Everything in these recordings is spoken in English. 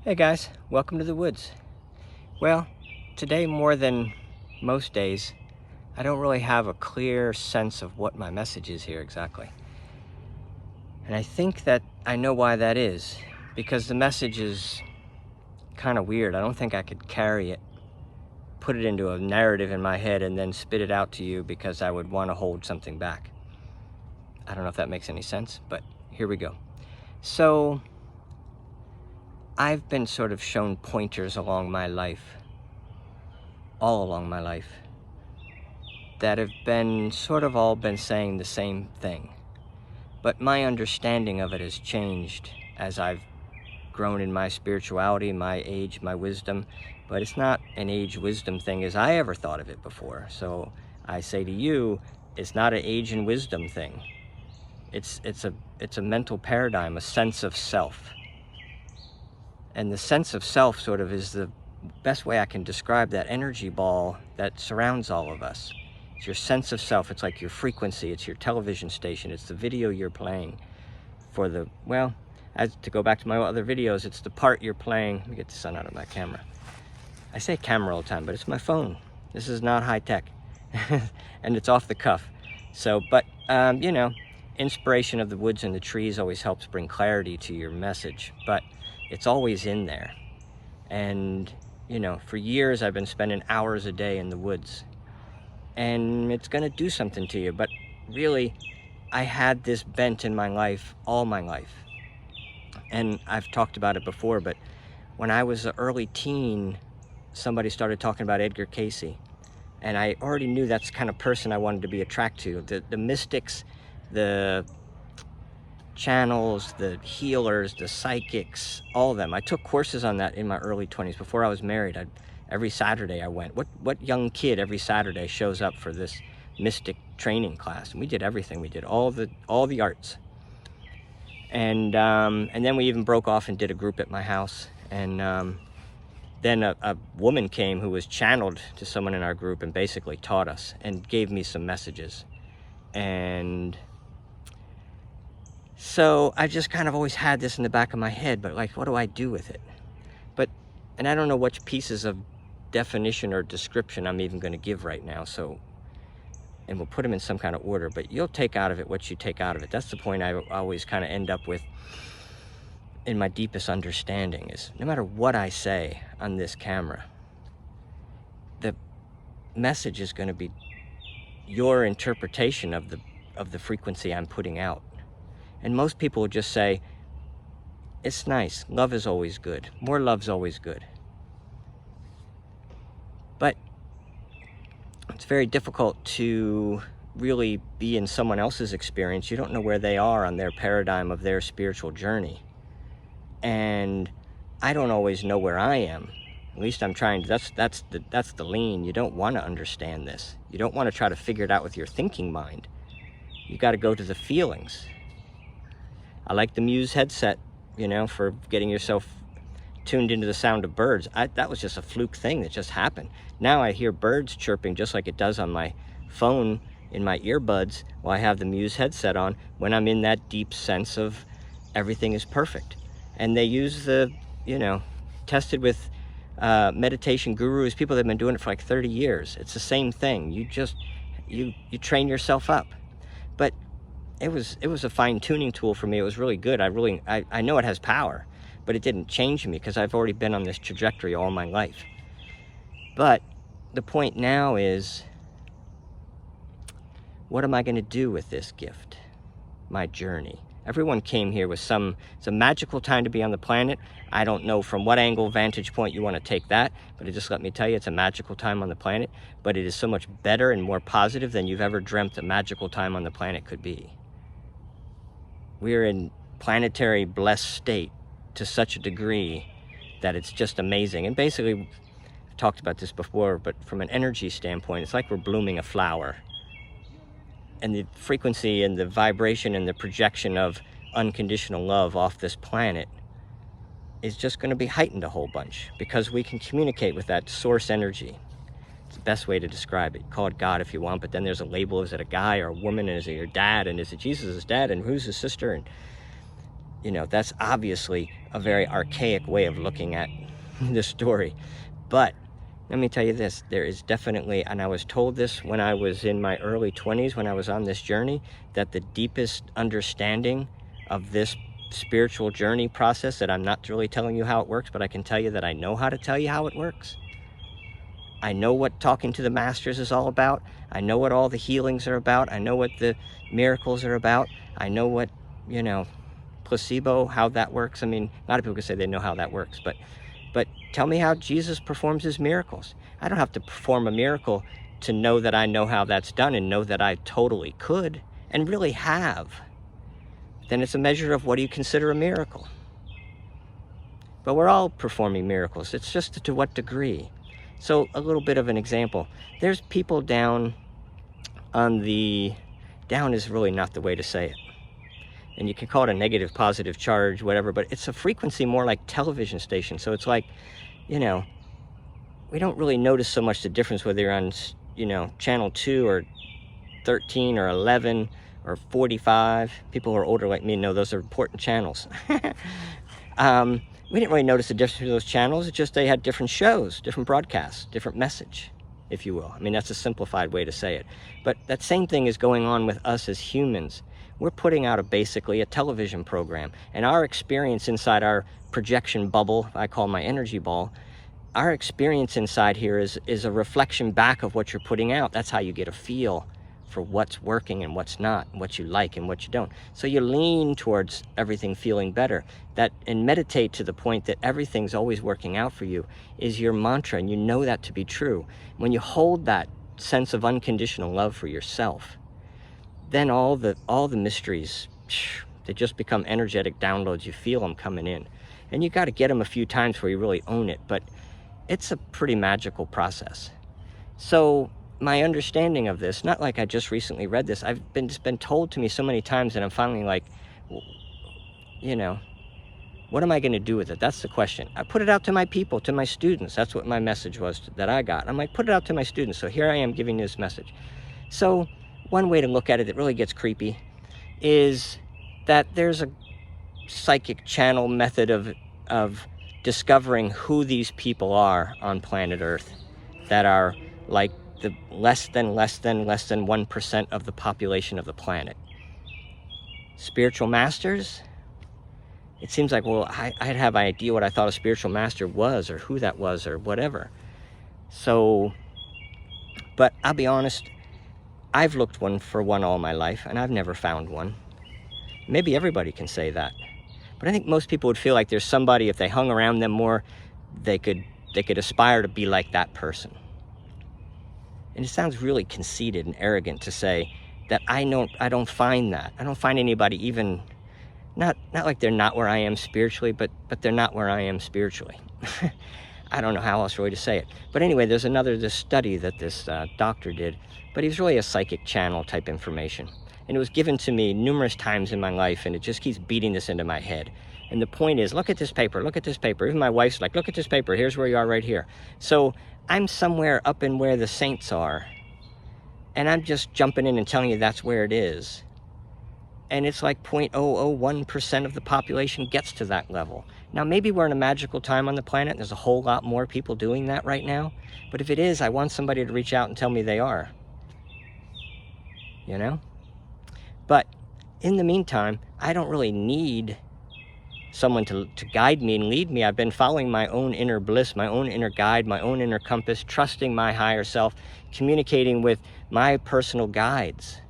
Hey guys, welcome to the woods. Well, today more than most days, I don't really have a clear sense of what my message is here exactly. And I think that I know why that is, because the message is kind of weird. I don't think I could carry it, put it into a narrative in my head, and then spit it out to you because I would want to hold something back. I don't know if that makes any sense, but here we go. So, I've been sort of shown pointers along my life, all along my life, that have been sort of all been saying the same thing. But my understanding of it has changed as I've grown in my spirituality, my age, my wisdom. But it's not an age wisdom thing as I ever thought of it before. So I say to you, it's not an age and wisdom thing. It's a mental paradigm, a sense of self. And the sense of self sort of is the best way I can describe that energy ball that surrounds all of us. It's your sense of self. It's like your frequency. It's your television station. It's the video you're playing for the, well, as to go back to my other videos, it's the part you're playing. Let me get the sun out of my camera. I say camera all the time, but it's my phone. This is not high tech. And it's off the cuff. So, but, you know, inspiration of the woods and the trees always helps bring clarity to your message, but it's always in there. And, you know, for years I've been spending hours a day in the woods. And it's going to do something to you. But really, I had this bent in my life, all my life. And I've talked about it before, but when I was an early teen, somebody started talking about Edgar Cayce. And I already knew that's the kind of person I wanted to be attracted to. The mystics, the channels, the healers, the psychics, all of them. I took courses on that in my early 20s. Before I was married, every Saturday I went. What young kid every Saturday shows up for this mystic training class? And we did everything. We did all the arts. And then we even broke off and did a group at my house. And then a woman came who was channeled to someone in our group and basically taught us and gave me some messages. And so I just kind of always had this in the back of my head, but like, what do I do with it? And I don't know which pieces of definition or description I'm even going to give right now. So, and we'll put them in some kind of order, but you'll take out of it what you take out of it. That's the point I always kind of end up with in my deepest understanding is no matter what I say on this camera, the message is going to be your interpretation of the frequency I'm putting out. And most people will just say, it's nice, love is always good, more love's always good. But it's very difficult to really be in someone else's experience. You don't know where they are on their paradigm of their spiritual journey. And I don't always know where I am. At least I'm trying to, that's the lean. You don't want to understand this. You don't want to try to figure it out with your thinking mind. You got to go to the feelings. I like the Muse headset, you know, for getting yourself tuned into the sound of birds. That was just a fluke thing that just happened. Now I hear birds chirping just like it does on my phone in my earbuds while I have the Muse headset on when I'm in that deep sense of everything is perfect. And they use the, you know, tested with meditation gurus, people that have been doing it for like 30 years. It's the same thing. You just, you train yourself up. But it was a fine-tuning tool for me. It was really good. I know it has power, but it didn't change me because I've already been on this trajectory all my life. But the point now is, what am I going to do with this gift, my journey? Everyone came here with it's a magical time to be on the planet. I don't know from what angle, vantage point you want to take that, but just let me tell you, it's a magical time on the planet, but it is so much better and more positive than you've ever dreamt a magical time on the planet could be. We're in planetary blessed state to such a degree that it's just amazing. And basically, I've talked about this before, but from an energy standpoint, it's like we're blooming a flower. And the frequency and the vibration and the projection of unconditional love off this planet is just going to be heightened a whole bunch because we can communicate with that source energy. It's the best way to describe it. Call it God if you want, but then there's a label. Is it a guy or a woman? And is it your dad? And is it Jesus' dad? And who's his sister? And You know, that's obviously a very archaic way of looking at the story. But let me tell you this, there is definitely, and I was told this when I was in my early 20s, when I was on this journey, that the deepest understanding of this spiritual journey process, that I'm not really telling you how it works, but I can tell you that I know how to tell you how it works. I know what talking to the masters is all about. I know what all the healings are about. I know what the miracles are about. I know what, you know, placebo, how that works. I mean, a lot of people can say they know how that works, but tell me how Jesus performs his miracles. I don't have to perform a miracle to know that I know how that's done and know that I totally could and really have. Then it's a measure of what do you consider a miracle. But we're all performing miracles. It's just to what degree. So a little bit of an example. There's people down on the, down is really not the way to say it. And you can call it a negative, positive charge, whatever, but it's a frequency more like television station. So it's like, you know, we don't really notice so much the difference whether you're on, you know, channel 2 or 13 or 11 or 45. People who are older like me know those are important channels. We didn't really notice the difference between those channels. It's just they had different shows, different broadcasts, different message, if you will. I mean, that's a simplified way to say it. But that same thing is going on with us as humans. We're putting out basically a television program, and our experience inside our projection bubble, I call my energy ball, our experience inside here is a reflection back of what you're putting out. That's how you get a feel for what's working and what's not, and what you like and what you don't. So you lean towards everything feeling better. That, and meditate to the point that everything's always working out for you is your mantra, and you know that to be true. When you hold that sense of unconditional love for yourself, then all the mysteries, they just become energetic downloads. You feel them coming in. And you got to get them a few times where you really own it, but it's a pretty magical process. So my understanding of this, not like I just recently read this, it's been told to me so many times that I'm finally like, you know, what am I going to do with it? That's the question. I put it out to my people, to my students. That's what my message was that I got. I'm like, put it out to my students. So here I am giving you this message. So one way to look at it that really gets creepy is that there's a psychic channel method of discovering who these people are on planet Earth that are like the less than 1% of the population of the planet. Spiritual masters? It seems like, well, I'd have an idea what I thought a spiritual master was or who that was or whatever. So, but I'll be honest, I've looked for one all my life and I've never found one. Maybe everybody can say that. But I think most people would feel like there's somebody, if they hung around them more, they could aspire to be like that person. And it sounds really conceited and arrogant to say that I don't find that. I don't find anybody even, not like they're not where I am spiritually, but they're not where I am spiritually. I don't know how else really to say it. But anyway, there's this study that this doctor did, but he was really a psychic channel type information. And it was given to me numerous times in my life, and it just keeps beating this into my head. And the point is, look at this paper, look at this paper. Even my wife's like, look at this paper, here's where you are right here. So I'm somewhere up in where the saints are, and I'm just jumping in and telling you that's where it is. And it's like 0.001% of the population gets to that level. Now, maybe we're in a magical time on the planet, and there's a whole lot more people doing that right now. But if it is, I want somebody to reach out and tell me they are. You know? But in the meantime, I don't really need someone to guide me and lead me. I've been following my own inner bliss, my own inner guide, my own inner compass, trusting my higher self, communicating with my personal guides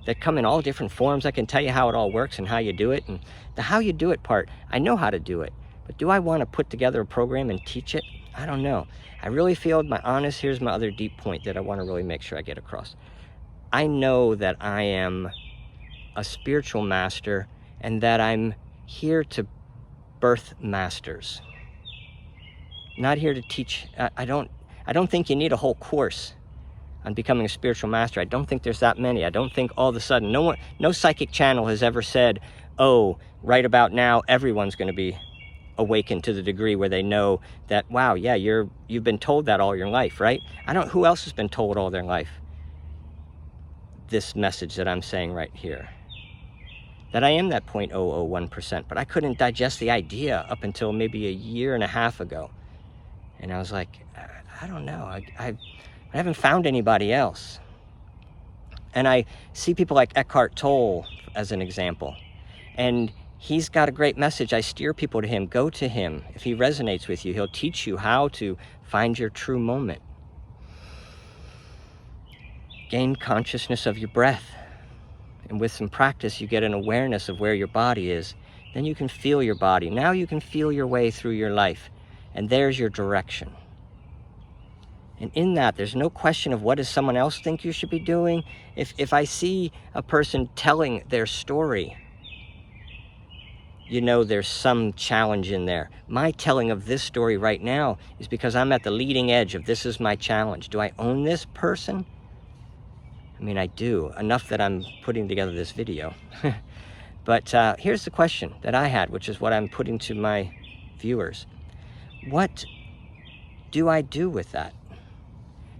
that come in all different forms. I can tell you how it all works and how you do it. And the how you do it part, I know how to do it. But do I want to put together a program and teach it? I don't know. I really feel here's my other deep point that I want to really make sure I get across. I know that I am a spiritual master and that I'm here to birth masters. Not here to teach. I don't think you need a whole course on becoming a spiritual master. I don't think there's that many. I don't think all of a sudden, no psychic channel has ever said, oh, right about now, everyone's going to be awakened to the degree where they know that, wow, yeah, you've been told that all your life, right? Who else has been told all their life this message that I'm saying right here? that I am that 0.001%, but I couldn't digest the idea up until maybe a year and a half ago. And I was like, I don't know, I haven't found anybody else. And I see people like Eckhart Tolle as an example, and he's got a great message. I steer people to him. Go to him. If he resonates with you, he'll teach you how to find your true moment. Gain consciousness of your breath. And with some practice, you get an awareness of where your body is. Then you can feel your body. Now you can feel your way through your life. And there's your direction. And in that, there's no question of what does someone else think you should be doing. If I see a person telling their story, you know there's some challenge in there. My telling of this story right now is because I'm at the leading edge of this is my challenge. Do I own this person? I mean, I do, enough that I'm putting together this video. But here's the question that I had, which is what I'm putting to my viewers. What do I do with that?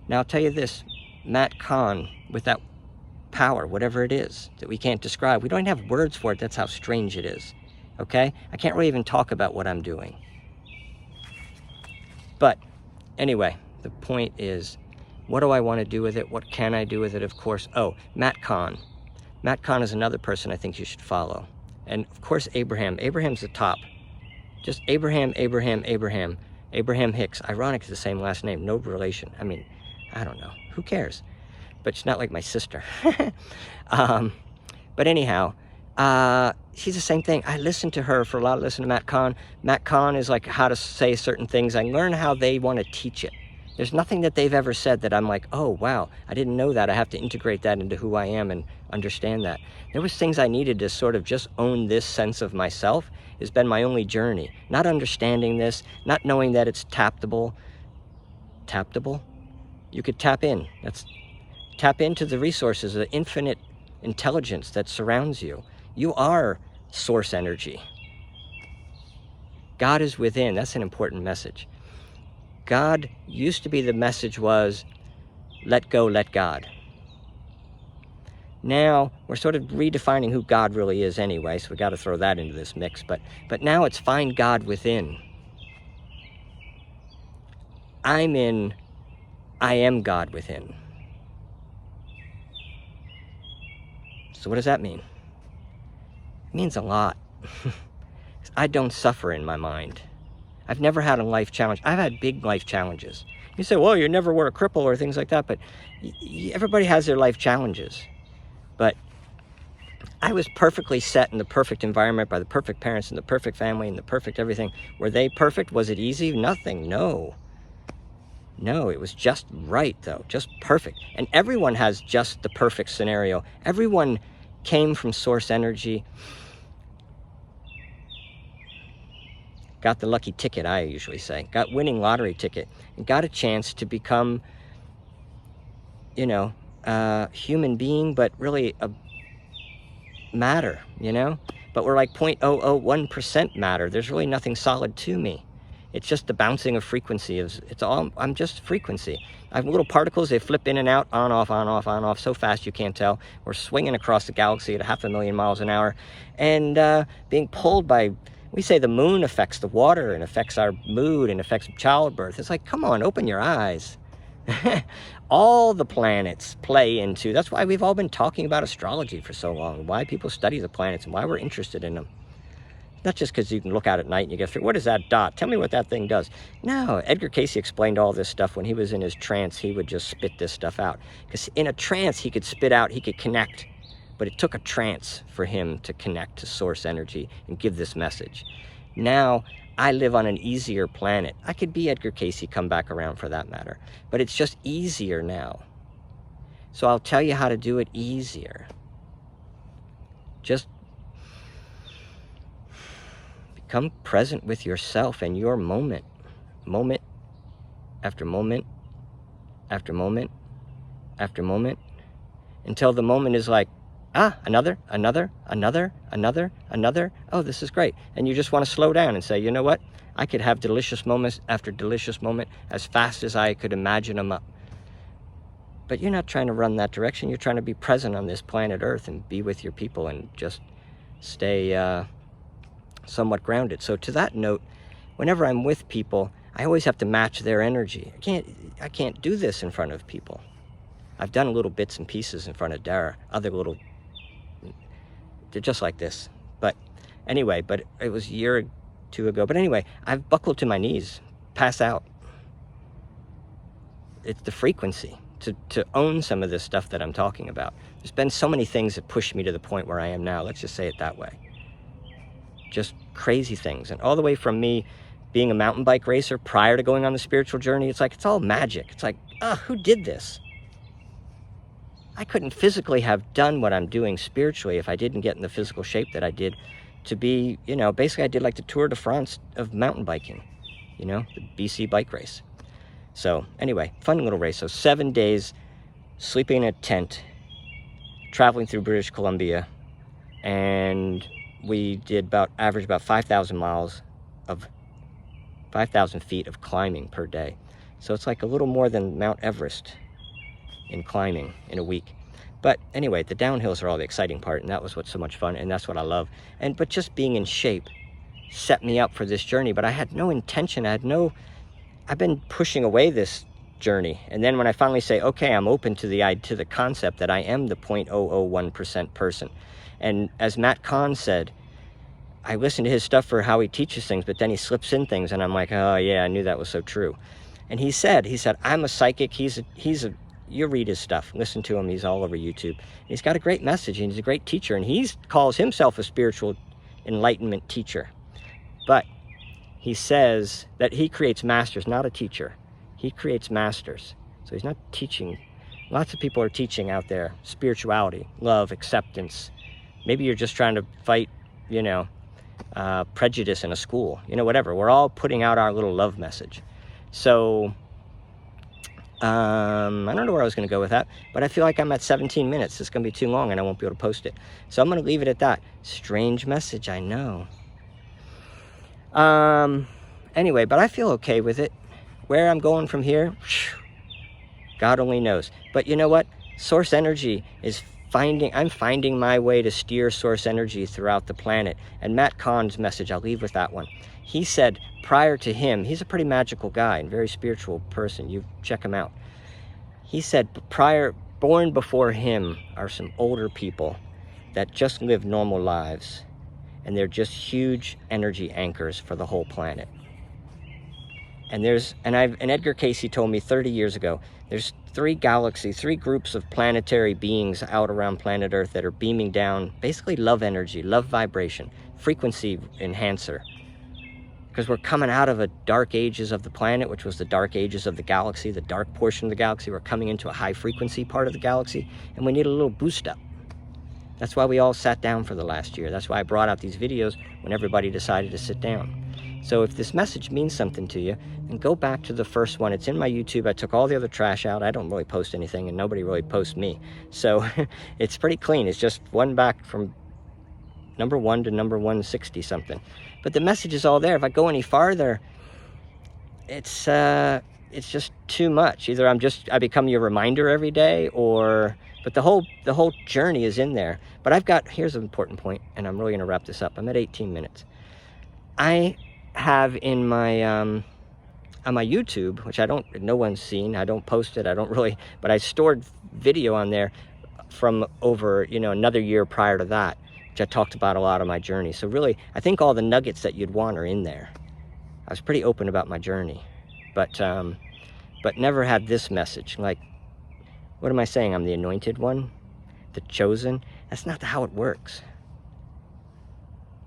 Now, I'll tell you this, Matt Kahn, with that power, whatever it is, that we can't describe, we don't even have words for it, that's how strange it is, okay? I can't really even talk about what I'm doing. But anyway, the point is, what do I want to do with it? What can I do with it? Of course, oh, Matt Kahn. Matt Kahn is another person I think you should follow. And of course, Abraham. Abraham's the top. Just Abraham, Abraham, Abraham. Abraham Hicks. Ironic, it's the same last name, no relation. I mean, I don't know. Who cares? But she's not like my sister. But anyhow, she's the same thing. I listen to her for a lot. Listen to Matt Kahn. Matt Kahn is like how to say certain things. I learn how they want to teach it. There's nothing that they've ever said that I'm like, oh, wow, I didn't know that. I have to integrate that into who I am and understand that. There was things I needed to sort of just own this sense of myself. Has been my only journey. Not understanding this, not knowing that it's tappable. Tappable? You could tap in. Tap into the resources, the infinite intelligence that surrounds you. You are source energy. God is within. That's an important message. God used to be, the message was, let go, let God. Now, we're sort of redefining who God really is anyway, so we got to throw that into this mix. But now it's find God within. I am God within. So what does that mean? It means a lot. I don't suffer in my mind. I've never had a life challenge. I've had big life challenges. You say, well, you never were a cripple or things like that, but everybody has their life challenges. But I was perfectly set in the perfect environment by the perfect parents and the perfect family and the perfect everything. Were they perfect? Was it easy? Nothing, no. No, it was just right though, just perfect. And everyone has just the perfect scenario. Everyone came from source energy. Got the lucky ticket, I usually say. Got winning lottery ticket. And got a chance to become, you know, a human being, but really a matter, you know? But we're like 0.001% matter. There's really nothing solid to me. It's just the bouncing of frequency. It's all, I'm just frequency. I have little particles, they flip in and out, on, off, so fast you can't tell. We're swinging across the galaxy at 500,000 miles an hour and being pulled by, we say the moon affects the water and affects our mood and affects childbirth. It's like, come on, open your eyes. All the planets play into, that's why we've all been talking about astrology for so long, why people study the planets and why we're interested in them. Not just because you can look out at night and you get, what is that dot? Tell me what that thing does. No, Edgar Cayce explained all this stuff when he was in his trance. He would just spit this stuff out. Because in a trance, he could spit out, he could connect. But it took a trance for him to connect to source energy and give this message. Now, I live on an easier planet. I could be Edgar Cayce, come back around for that matter. But it's just easier now. So I'll tell you how to do it easier. Just become present with yourself and your moment. Moment after moment after moment after moment. Until the moment is like, another. Oh, this is great. And you just want to slow down and say, you know what? I could have delicious moments after delicious moment as fast as I could imagine them up. But you're not trying to run that direction. You're trying to be present on this planet Earth and be with your people and just stay somewhat grounded. So to that note, whenever I'm with people, I always have to match their energy. I can't do this in front of people. I've done little bits and pieces in front of Dara, other little, they're just like this. But anyway, but it was a year or two ago. But anyway, I've buckled to my knees, pass out. It's the frequency to own some of this stuff that I'm talking about. There's been so many things that pushed me to the point where I am now. Let's just say it that way. Just crazy things. And all the way from me being a mountain bike racer prior to going on the spiritual journey, it's like, it's all magic. It's like, who did this? I couldn't physically have done what I'm doing spiritually if I didn't get in the physical shape that I did to be, basically I did like the Tour de France of mountain biking, the BC bike race. So anyway, fun little race. So 7 days, sleeping in a tent, traveling through British Columbia, and we did average about 5,000 feet of climbing per day. So it's like a little more than Mount Everest in climbing in a week. But anyway, the downhills are all the exciting part, and that was what's so much fun, and that's what I love. But just being in shape set me up for this journey, but I had no intention. I've been pushing away this journey. And then when I finally say, okay, I'm open to the concept that I am the 0.001% person. And as Matt Kahn said, I listen to his stuff for how he teaches things, but then he slips in things, and I'm like, oh yeah, I knew that was so true. And he said, I'm a psychic. You read his stuff, listen to him. He's all over YouTube. He's got a great message, and he's a great teacher, and he calls himself a spiritual enlightenment teacher. But he says that he creates masters, not a teacher. He creates masters. So he's not teaching. Lots of people are teaching out there spirituality, love, acceptance. Maybe you're just trying to fight, prejudice in a school, whatever. We're all putting out our little love message. So I don't know where I was going to go with that, but I feel like I'm at 17 minutes. It's going to be too long and I won't be able to post it. So I'm going to leave it at that. Strange message, I know. Anyway, but I feel okay with it. Where I'm going from here, God only knows. But you know what? Source energy is I'm finding my way to steer source energy throughout the planet. And Matt Kahn's message, I'll leave with that one. He said prior to him, he's a pretty magical guy and very spiritual person. You check him out. He said born before him are some older people that just live normal lives. And they're just huge energy anchors for the whole planet. And Edgar Cayce told me 30 years ago, there's three groups of planetary beings out around planet Earth that are beaming down basically love energy, love vibration, frequency enhancer. Because we're coming out of the dark ages of the planet, which was the dark ages of the galaxy, the dark portion of the galaxy. We're coming into a high frequency part of the galaxy, and we need a little boost up. That's why we all sat down for the last year. That's why I brought out these videos when everybody decided to sit down. So if this message means something to you, then go back to the first one. It's in my YouTube. I took all the other trash out. I don't really post anything, and nobody really posts me. So it's pretty clean. It's just one back from number 1 to number 160 something. But the message is all there. If I go any farther, it's just too much. Either I become your reminder every day, but the whole journey is in there. But here's an important point, and I'm really going to wrap this up. I'm at 18 minutes. I have in my on my YouTube, which no one's seen. I don't post it. But I stored video on there from over another year prior to that, which I talked about a lot of my journey. So really, I think all the nuggets that you'd want are in there. I was pretty open about my journey, but never had this message. Like, what am I saying? I'm the anointed one, the chosen. That's not how it works.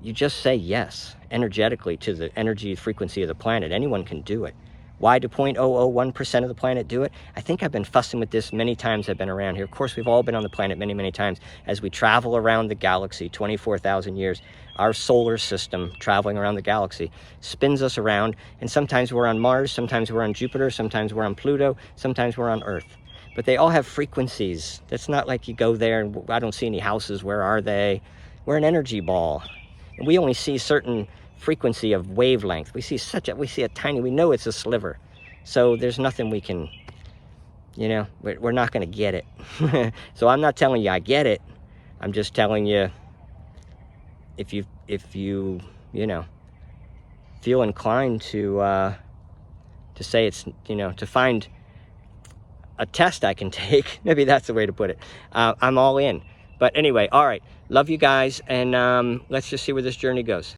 You just say yes energetically to the energy frequency of the planet. Anyone can do it. Why do 0.001% of the planet do it? I think I've been fussing with this many times I've been around here. Of course, we've all been on the planet many, many times. As we travel around the galaxy, 24,000 years, our solar system traveling around the galaxy spins us around. And sometimes we're on Mars, sometimes we're on Jupiter, sometimes we're on Pluto, sometimes we're on Earth. But they all have frequencies. That's not like you go there and I don't see any houses. Where are they? We're an energy ball. And we only see certain frequency of wavelength. We see a tiny, we know it's a sliver. So there's nothing we can, we're not going to get it. So I'm not telling you I get it. I'm just telling you if you you know, feel inclined to say it's, you know, to find a test I can take, maybe that's the way to put it, I'm all in. But anyway, all right, love you guys, and let's just see where this journey goes.